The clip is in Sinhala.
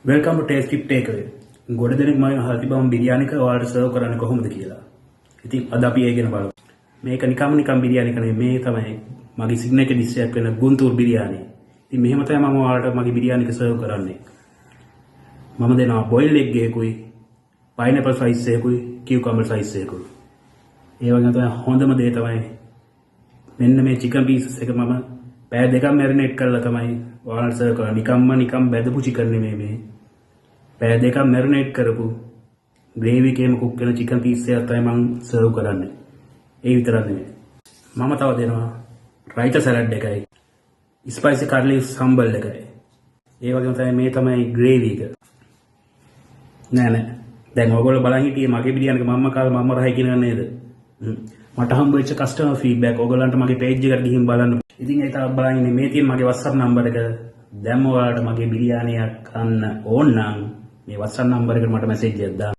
වෙල්කම් ටු ටේස්ට් ටිප් ටේක්අවේ. ගොඩ දෙනෙක් මම අහලා තිබ්බා මම බිරියානි එක ඔයාලට සර්ව් කරන්නේ කොහොමද කියලා. ඉතින් අද අපි ඒ ගැන බලමු. මේක නිකම් බිරියානි කනේ මේ තමයි මගේ සිග්නේචර් ඩිෂ් එකක් වෙන ගුන්තූර් බිරියානි. ඉතින් මෙහෙම තමයි මම ඔයාලට මගේ බිරියානි එක සර්ව් කරන්නේ. මම දෙනවා බොයිල් එග් එකකුයි, පයිනැපල් ස්ලයිස් එකකුයි, කියුකම්බර් ස්ලයිස් එකකුයි. ඒ වගේම තමයි හොඳම දේ තමයි මෙන්න මේ චිකන් පීසස් එක මම පැය දෙකක් මැරිනේට් කරලා තමයි ඔයාලට සර්ව් කරන්නේ. නිකම් බැදපු චිකන් නෙමෙයි මේ. පැය දෙකක් මැරිනේට් කරපු ග්‍රේවි එකේම කුක් වෙන චිකන් පීස් එකක් තමයි මම සර්ව් කරන්නේ. ඒ විතරක් නෙමෙයි. මම තව දෙනවා රයිතා සලාඩ් එකයි, ස්පයිසි කාර්ලි සම්බල් එකයි. ඒ වගේම තමයි මේ තමයි ග්‍රේවි එක. නෑ. දැන් ඔයගොල්ලෝ බලන් හිටියේ මගේ බිරියානි එක මම්ම කාලා මම්ම රහයි කියන නේද? මට හම්බ වෙච්ච කස්ටමර් ෆීඩ්බැක් ඔයගොල්ලන්ට මගේ පේජ් එකට ගිහින් බලන්න. ඉතින් ඒක තමයි බලන් ඉන්නේ මේ තියෙන මගේ WhatsApp නම්බර එක. දැන් ඔයාලට මගේ බිරියානියක් කන්න ඕන නම් මේ WhatsApp නම්බර එකට මට මැසේජ් එකක් දාන්න.